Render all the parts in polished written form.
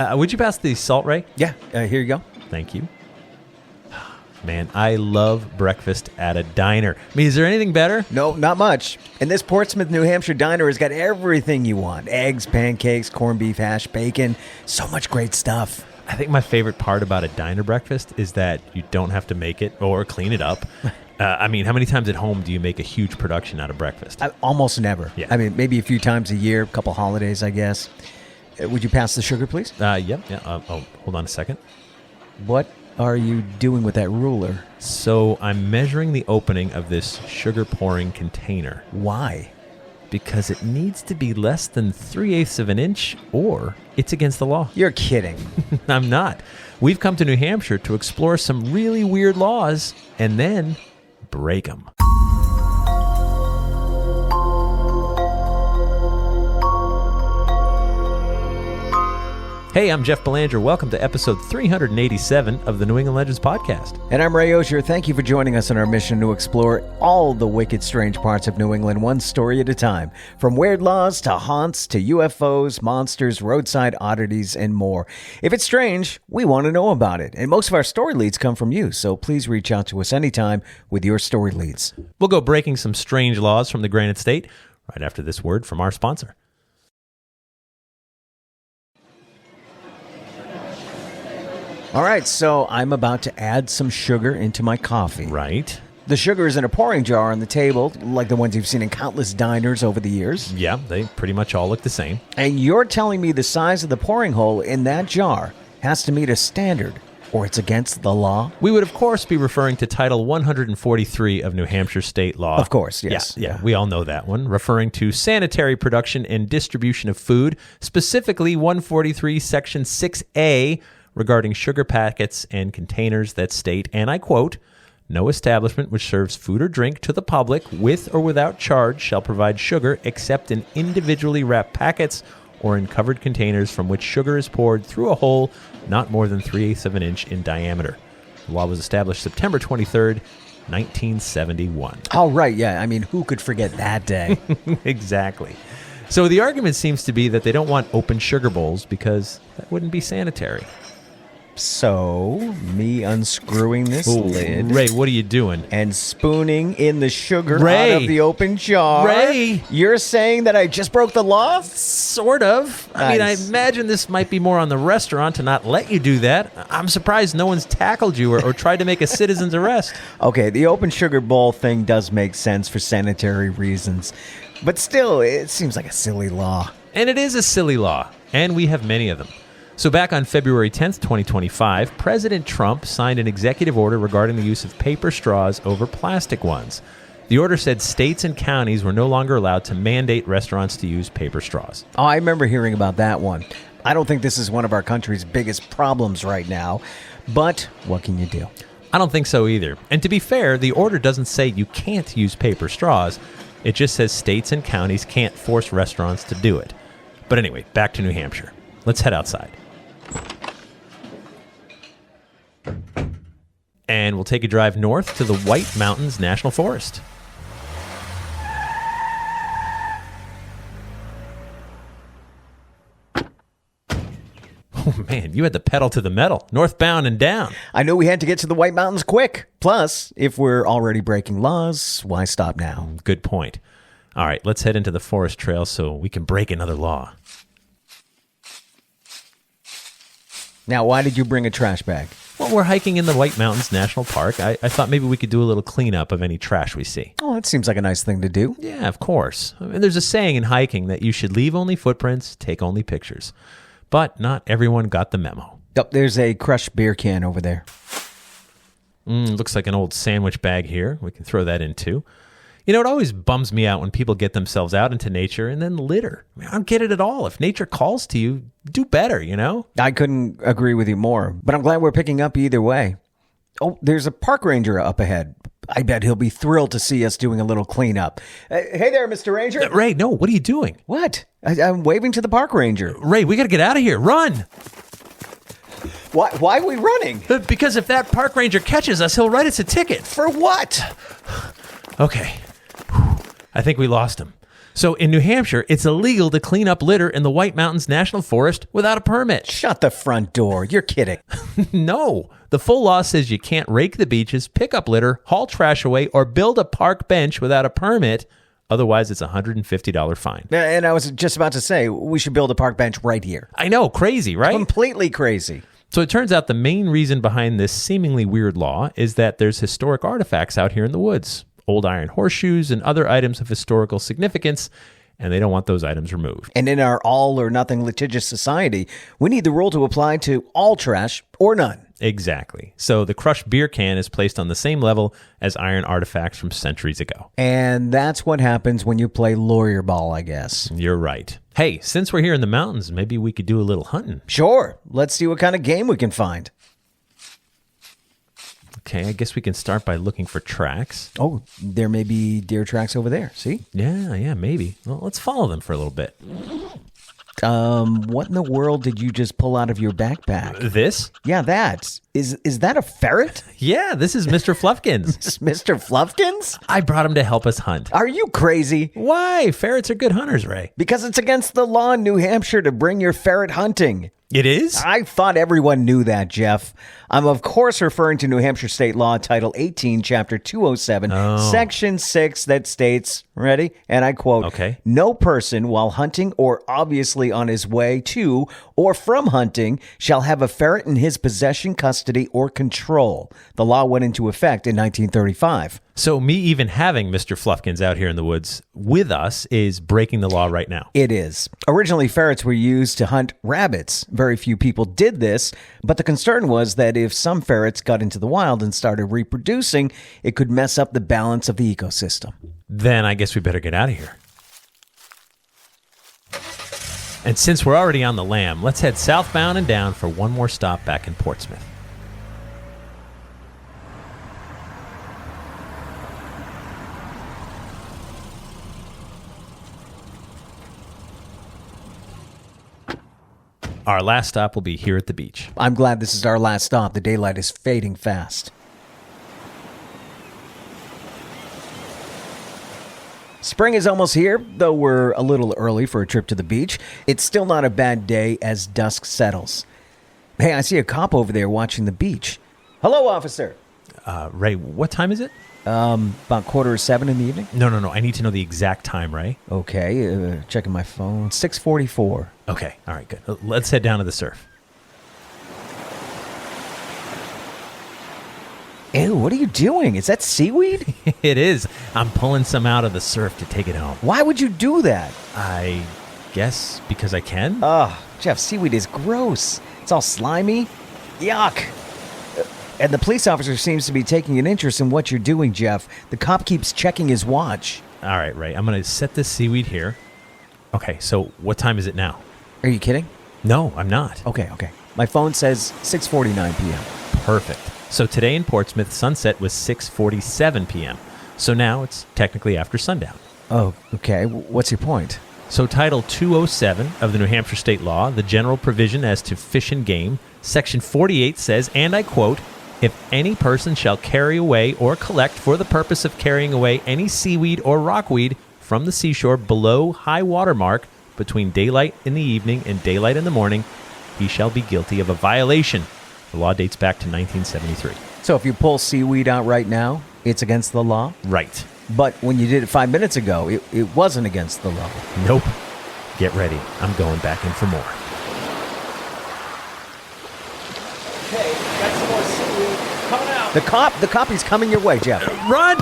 Would you pass the salt, Ray? Yeah, here you go. Thank you. Man, I love breakfast at a diner. I mean, is there anything better? No, not much. And this Portsmouth, New Hampshire diner has got everything you want. Eggs, pancakes, corned beef hash, bacon. So much great stuff. I think my favorite part about a diner breakfast is that you don't have to make it or clean it up. I mean, how many times at home do you make a huge production out of breakfast? Almost never. Yeah. I mean, maybe a few times a year, a couple holidays, I guess. Would you pass the sugar, please? Yeah. Hold on a second. What are you doing with that ruler? So I'm measuring the opening of this sugar pouring container. Why? Because it needs to be less than 3/8 of an inch or it's against the law. You're kidding. I'm not. We've come to New Hampshire to explore some really weird laws and then break them. Hey, I'm Jeff Belanger. Welcome to episode 387 of the New England Legends podcast. And I'm Ray Auger. Thank you for joining us on our mission to explore all the wicked, strange parts of New England, one story at a time. From weird laws to haunts to UFOs, monsters, roadside oddities, and more. If it's strange, we want to know about it. And most of our story leads come from you, so please reach out to us anytime with your story leads. We'll go breaking some strange laws from the Granite State right after this word from our sponsor. All right, so I'm about to add some sugar into my coffee. Right. The sugar is in a pouring jar on the table, like the ones you've seen in countless diners over the years. Yeah, they pretty much all look the same. And you're telling me the size of the pouring hole in that jar has to meet a standard, or it's against the law? We would, of course, be referring to Title 143 of New Hampshire state law. Of course, yes. Yeah, we all know that one, referring to sanitary production and distribution of food, specifically 143 Section 6A, regarding sugar packets and containers that state, and I quote, "No establishment which serves food or drink to the public with or without charge shall provide sugar except in individually wrapped packets or in covered containers from which sugar is poured through a hole not more than 3/8 of an inch in diameter." The law was established September 23rd, 1971. Oh, right, yeah. I mean, who could forget that day? Exactly. So the argument seems to be that they don't want open sugar bowls because that wouldn't be sanitary. So, me unscrewing this lid. Ray, what are you doing? And spooning in the sugar Ray. out of the open jar. Ray. You're saying that I just broke the law? Sort of. I mean, I imagine this might be more on the restaurant to not let you do that. I'm surprised no one's tackled you or tried to make a citizen's arrest. Okay, the open sugar bowl thing does make sense for sanitary reasons. But still, it seems like a silly law. And it is a silly law, and we have many of them. So back on February 10th, 2025, President Trump signed an executive order regarding the use of paper straws over plastic ones. The order said states and counties were no longer allowed to mandate restaurants to use paper straws. Oh, I remember hearing about that one. I don't think this is one of our country's biggest problems right now, but what can you do? I don't think so either. And to be fair, the order doesn't say you can't use paper straws. It just says states and counties can't force restaurants to do it. But anyway, back to New Hampshire. Let's head outside. And we'll take a drive north to the White Mountains National Forest. Oh man, you had the pedal to the metal, northbound and down. I knew we had to get to the White Mountains quick. Plus, if we're already breaking laws, why stop now? Good point. All right, let's head into the forest trail so we can break another law. Now, why did you bring a trash bag? Well, we're hiking in the White Mountains National Park. I thought maybe we could do a little cleanup of any trash we see. Oh, that seems like a nice thing to do. Yeah, of course. I mean, there's a saying in hiking that you should leave only footprints, take only pictures. But not everyone got the memo. Oh, there's a crushed beer can over there. Looks like an old sandwich bag here. We can throw that in too. You know, it always bums me out when people get themselves out into nature and then litter. I mean, I don't get it at all. If nature calls to you, do better, you know? I couldn't agree with you more, but I'm glad we're picking up either way. Oh, there's a park ranger up ahead. I bet he'll be thrilled to see us doing a little cleanup. Hey there, Mr. Ranger. Ray, no, what are you doing? What? I'm waving to the park ranger. Ray, we got to get out of here. Run! Why are we running? Because if that park ranger catches us, he'll write us a ticket. For what? Okay. I think we lost him. So in New Hampshire, it's illegal to clean up litter in the White Mountains National Forest without a permit. Shut the front door. You're kidding. No. The full law says you can't rake the beaches, pick up litter, haul trash away, or build a park bench without a permit. Otherwise, it's a $150 fine. And I was just about to say, we should build a park bench right here. I know, crazy, right? Completely crazy. So it turns out the main reason behind this seemingly weird law is that there's historic artifacts out here in the woods. Old iron horseshoes and other items of historical significance, and they don't want those items removed. And in our all-or-nothing litigious society, we need the rule to apply to all trash or none. Exactly. So the crushed beer can is placed on the same level as iron artifacts from centuries ago. And that's what happens when you play lawyer ball, I guess. You're right. Hey, since we're here in the mountains, maybe we could do a little hunting. Sure. Let's see what kind of game we can find. Okay, I guess we can start by looking for tracks. Oh, there may be deer tracks over there. See? Yeah, maybe. Well, let's follow them for a little bit. What in the world did you just pull out of your backpack? This? Yeah, that. Is that a ferret? Yeah, this is Mr. Fluffkins. This is Mr. Fluffkins? I brought him to help us hunt. Are you crazy? Why? Ferrets are good hunters, Ray. Because it's against the law in New Hampshire to bring your ferret hunting. It is? I thought everyone knew that, Jeff. I'm, of course, referring to New Hampshire State Law, Title 18, Chapter 207, Section 6, that states, ready? And I quote, Okay. No person, while hunting or obviously on his way to or from hunting, shall have a ferret in his possession, custody, or control. The law went into effect in 1935. So me even having Mr. Fluffkins out here in the woods with us is breaking the law right now. It is. Originally, ferrets were used to hunt rabbits. Very few people did this, but the concern was that if some ferrets got into the wild and started reproducing, it could mess up the balance of the ecosystem. Then I guess we better get out of here. And since we're already on the lam, let's head southbound and down for one more stop back in Portsmouth. Our last stop will be here at the beach. I'm glad this is our last stop. The daylight is fading fast. Spring is almost here, though we're a little early for a trip to the beach. It's still not a bad day as dusk settles. Hey, I see a cop over there watching the beach. Hello, officer. Ray, what time is it? About 6:45 in the evening? No. I need to know the exact time, Ray. Okay, checking my phone. 6:44. Okay, all right, good. Let's head down to the surf. Ew, what are you doing? Is that seaweed? It is. I'm pulling some out of the surf to take it home. Why would you do that? I guess because I can. Ugh, Jeff, seaweed is gross. It's all slimy. Yuck. And the police officer seems to be taking an interest in what you're doing, Jeff. The cop keeps checking his watch. All right, Ray, I'm going to set this seaweed here. Okay, so what time is it now? Are you kidding? No, I'm not. Okay. My phone says 6:49 p.m. Perfect. So today in Portsmouth, sunset was 6:47 p.m. So now it's technically after sundown. Oh, okay. What's your point? So Title 207 of the New Hampshire State Law, the general provision as to fish and game, Section 48 says, and I quote, if any person shall carry away or collect for the purpose of carrying away any seaweed or rockweed from the seashore below high water mark between daylight in the evening and daylight in the morning, he shall be guilty of a violation. The law dates back to 1973. So if you pull seaweed out right now, it's against the law? Right. But when you did it 5 minutes ago, it wasn't against the law. Nope. Get ready. I'm going back in for more. Okay, got some more seaweed. Coming out. The cop is coming your way, Jeff. Run!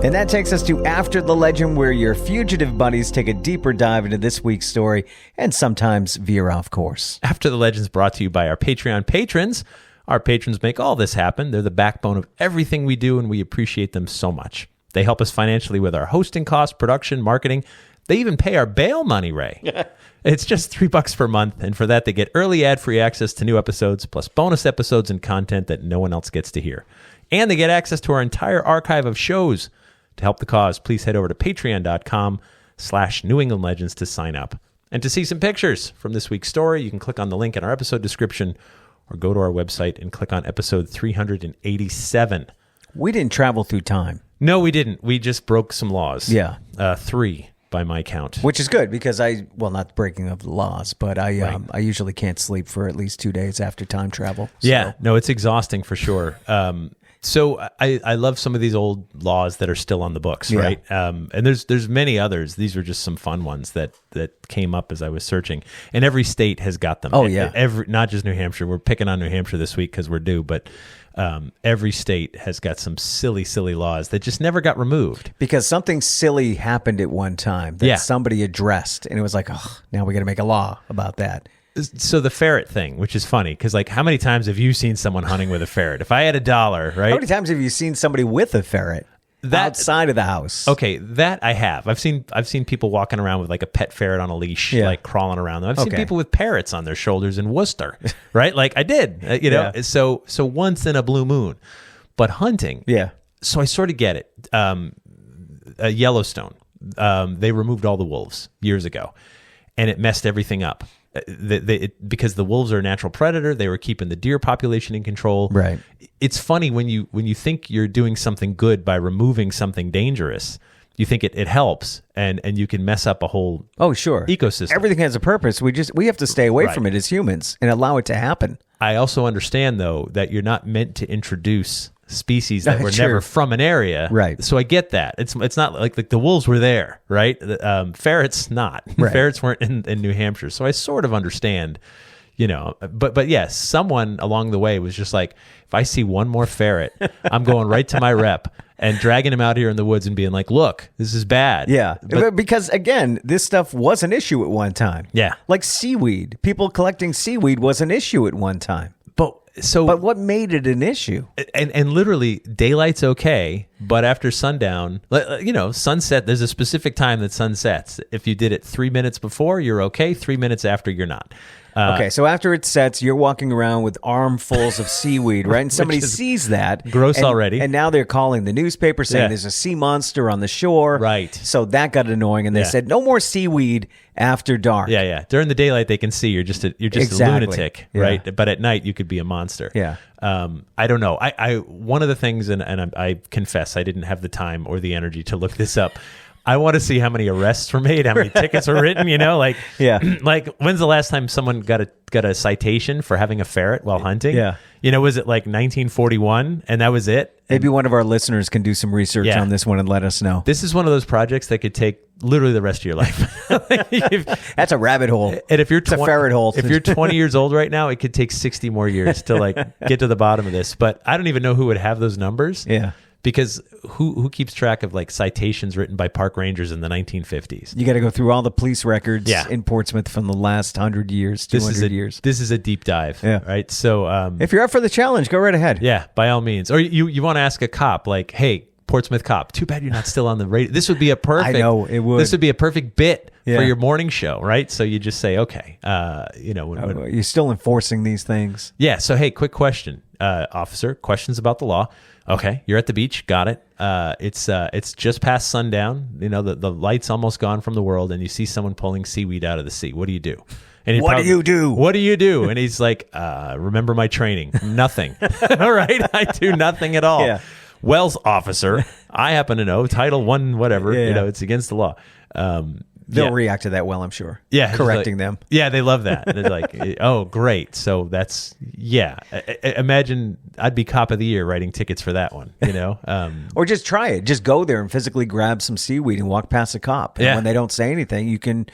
And that takes us to After the Legend, where your fugitive buddies take a deeper dive into this week's story and sometimes veer off course. After the Legend's brought to you by our Patreon patrons. Our patrons make all this happen. They're the backbone of everything we do, and we appreciate them so much. They help us financially with our hosting costs, production, marketing. They even pay our bail money, Ray. It's just $3 per month, and for that, they get early ad-free access to new episodes, plus bonus episodes and content that no one else gets to hear. And they get access to our entire archive of shows. To help the cause, please head over to patreon.com/New England Legends to sign up. And to see some pictures from this week's story, you can click on the link in our episode description or go to our website and click on episode 387. We didn't travel through time. No, we didn't. We just broke some laws. Yeah. 3 by my count. Which is good because not breaking of the laws, but I usually can't sleep for at least 2 days after time travel. So. Yeah, no, it's exhausting for sure. So I love some of these old laws that are still on the books, right? And there's many others. These were just some fun ones that came up as I was searching. And every state has got them. Oh, yeah. Not just New Hampshire. We're picking on New Hampshire this week because we're due, but every state has got some silly laws that just never got removed. Because something silly happened at one time that somebody addressed, and it was like, oh, now we got to make a law about that. So the ferret thing, which is funny, because like, how many times have you seen someone hunting with a ferret? If I had $1, right? How many times have you seen somebody with a ferret outside of the house? Okay, that I have. I've seen people walking around with like a pet ferret on a leash, like crawling around them. I've seen people with parrots on their shoulders in Worcester, right? Like I did, you know. So once in a blue moon, but hunting. Yeah. So I sort of get it. Yellowstone, they removed all the wolves years ago, and it messed everything up. Because the wolves are a natural predator, they were keeping the deer population in control. Right. It's funny when you think you're doing something good by removing something dangerous, you think it helps, and you can mess up a whole ecosystem. Everything has a purpose. We have to stay away from it as humans and allow it to happen. I also understand though that you're not meant to introduce species that were never from an area, right? So I get that. It's not like the wolves were there, right? Ferrets not. Right. Ferrets weren't in New Hampshire, so I sort of understand, you know. But yes, someone along the way was just like, if I see one more ferret, I'm going right to my rep and dragging him out here in the woods and being like, look, this is bad. Yeah, because again, this stuff was an issue at one time. Yeah, like seaweed. People collecting seaweed was an issue at one time. But what made it an issue? And literally, daylight's okay, but after sundown, you know, sunset, there's a specific time that sun sets. If you did it 3 minutes before, you're okay. 3 minutes after, you're not. Okay, so after it sets, you're walking around with armfuls of seaweed, right? And somebody sees that. Gross already. And now they're calling the newspaper saying there's a sea monster on the shore. Right. So that got annoying, and they said, no more seaweed after dark. Yeah. During the daylight, they can see you're just a lunatic, right? But at night, you could be a monster. Yeah. I don't know. I one of the things, and I confess I didn't have the time or the energy to look this up. I want to see how many arrests were made, how many tickets were written, you know, like, like when's the last time someone got a citation for having a ferret while hunting? Yeah. You know, was it like 1941 and that was it? Maybe one of our listeners can do some research on this one and let us know. This is one of those projects that could take literally the rest of your life. That's a rabbit hole. And if you're a ferret hole. If you're 20 years old right now, it could take 60 more years to like get to the bottom of this. But I don't even know who would have those numbers. Yeah. Because who keeps track of like citations written by park rangers in the 1950s? You got to go through all the police records in Portsmouth from the last 100 years, 200 years. This is a deep dive, right? So if you're up for the challenge, go right ahead. Yeah, by all means. Or you want to ask a cop like, hey, Portsmouth cop, too bad you're not still on the radio. This would be a perfect. I know it would. This would be a perfect bit for your morning show, right? So you just say, okay, you know, you're still enforcing these things. Yeah. So hey, quick question, officer. Questions about the law. Okay, you're at the beach. Got it. It's just past sundown. You know, the light's almost gone from the world, and you see someone pulling seaweed out of the sea. What do you do? And what do you do? What do you do? And he's like, remember my training. Nothing. All right, I do nothing at all. Yeah. Wells officer, I happen to know Title I, whatever. You know, it's against the law. They'll react to that well, I'm sure. Yeah, correcting them. Yeah, they love that. They're like, oh, great. So that's imagine I'd be cop of the year writing tickets for that one. You know, or just try it. Just go there and physically grab some seaweed and walk past a cop. And when they don't say anything, you can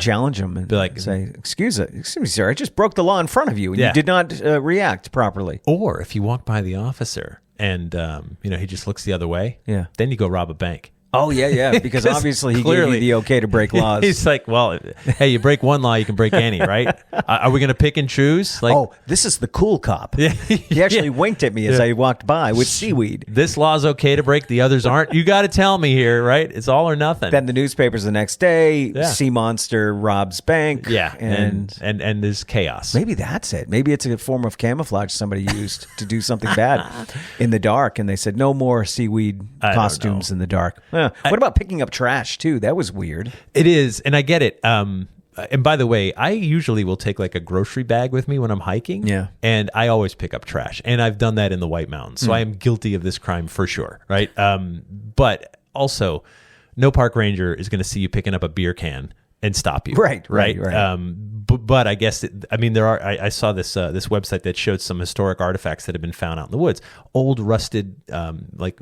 challenge them and be like, say, excuse me, sir, I just broke the law in front of you, and you did not react properly. Or if you walk by the officer and you know, he just looks the other way, then you go rob a bank. Oh, yeah, because obviously he gave you the okay to break laws. He's like, well, hey, you break one law, you can break any, right? Are we going to pick and choose? Like, this is the cool cop. He actually winked at me as I walked by with seaweed. This law's okay to break, the others aren't. You got to tell me here, right? It's all or nothing. Then the newspapers the next day, sea monster robs bank. Yeah, and there's chaos. Maybe that's it. Maybe it's a form of camouflage somebody used to do something bad in the dark, and they said, no more seaweed costumes in the dark. What about picking up trash, too? That was weird. It is, and I get it. And by the way, I usually will take like a grocery bag with me when I'm hiking. Yeah. And I always pick up trash. And I've done that in the White Mountains. So I am guilty of this crime for sure. Right. But also, no park ranger is going to see you picking up a beer can and stop you. Right. But I guess, I saw this website that showed some historic artifacts that have been found out in the woods. Old rusted like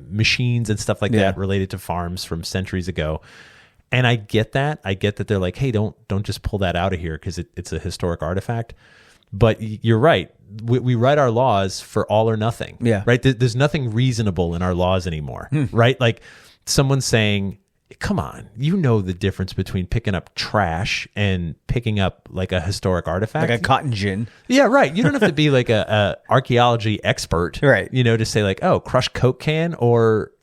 machines and stuff like that related to farms from centuries ago. And I get that. They're like, hey, don't just pull that out of here because it's a historic artifact. But you're right. We write our laws for all or nothing. Yeah. Right? There's nothing reasonable in our laws anymore. Right? Like someone saying, come on, you know the difference between picking up trash and picking up like a historic artifact. Like a cotton gin. Yeah, right. You don't have to be like a archaeology expert. Right. To say like, oh, crushed Coke can or,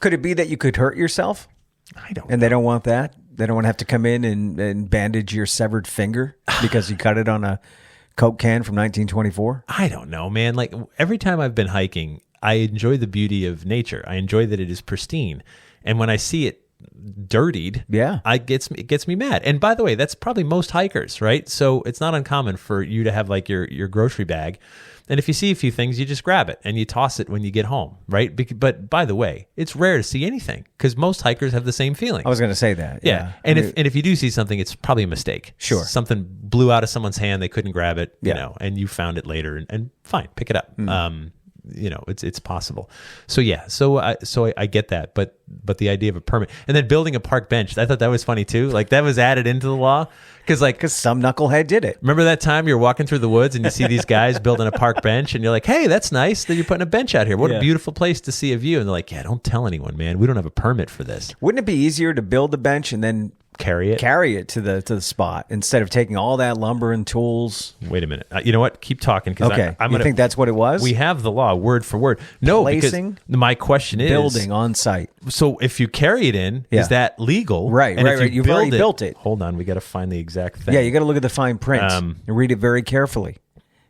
Could it be that you could hurt yourself? I don't know. And they don't want that? They don't want to have to come in and bandage your severed finger because you cut it on a Coke can from 1924? I don't know, man. Like every time I've been hiking, I enjoy the beauty of nature. I enjoy that it is pristine. And when I see it dirtied, it gets me mad. And by the way, that's probably most hikers, right? So it's not uncommon for you to have like your grocery bag. And if you see a few things, you just grab it and you toss it when you get home, right? But by the way, it's rare to see anything because most hikers have the same feeling. I was going to say that. Yeah. And if you do see something, it's probably a mistake. Sure. Something blew out of someone's hand, they couldn't grab it, and you found it later and fine, pick it up. It's possible. So I get that, but the idea of a permit and then building a park bench, I thought that was funny too. Like that was added into the law because some knucklehead did it. Remember that time you're walking through the woods and you see these guys building a park bench and you're like, hey, that's nice that you're putting a bench out here. What a beautiful place to see a view. And they're like, yeah, don't tell anyone, man. We don't have a permit for this. Wouldn't it be easier to build the bench and then carry it to the spot instead of taking all that lumber and tools? Wait a minute. You know what? Keep talking. Okay. You think that's what it was? We have the law word for word. No, placing, because my question is building on site. So if you carry it in, is that legal? Right. And right. You've already built it. Hold on. We got to find the exact thing. Yeah. You got to look at the fine print and read it very carefully.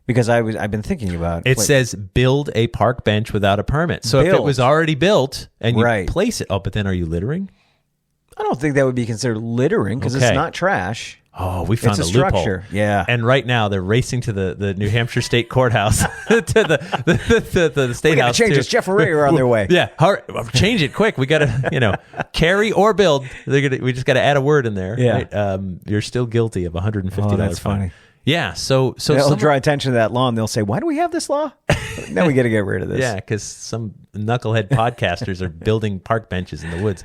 Because I've been thinking about it. It says build a park bench without a permit. So if it was already built and you place it, but then are you littering? I don't think that would be considered littering because it's not trash. Oh, we found it's a structure. Loophole. Yeah. And right now they're racing to the New Hampshire State Courthouse to the state we gotta house. Change this. Jeff and Ray are on their way. Yeah, change it quick. We gotta carry or build. We just gotta add a word in there. Yeah. Right? You're still guilty of $150. Oh, that's funny. Yeah, so they'll draw attention to that law and they'll say, "Why do we have this law?" Now we got to get rid of this. Yeah, because some knucklehead podcasters are building park benches in the woods.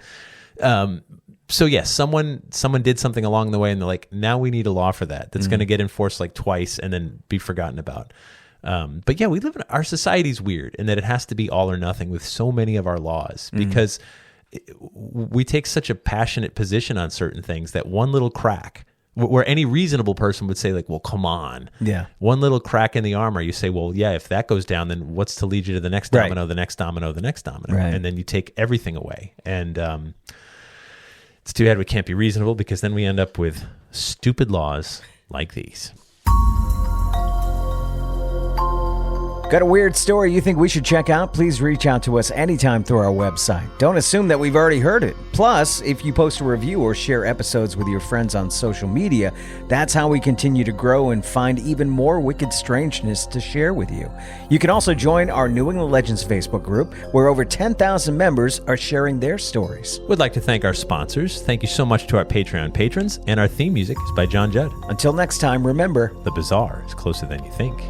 So yes, someone did something along the way, and they're like, now we need a law for that. That's going to get enforced like twice and then be forgotten about. But yeah, our society's weird in that it has to be all or nothing with so many of our laws because we take such a passionate position on certain things that one little crack, where any reasonable person would say like, well, come on. Yeah. One little crack in the armor, you say, well, yeah, if that goes down, then what's to lead you to the next domino, the next domino, the next domino. Right. And then you take everything away. And it's too bad we can't be reasonable because then we end up with stupid laws like these. Got a weird story you think we should check out? Please reach out to us anytime through our website. Don't assume that we've already heard it. Plus, if you post a review or share episodes with your friends on social media, that's how we continue to grow and find even more wicked strangeness to share with you. You can also join our New England Legends Facebook group, where over 10,000 members are sharing their stories. We'd like to thank our sponsors. Thank you so much to our Patreon patrons, and our theme music is by John Judd. Until next time, remember, the bizarre is closer than you think.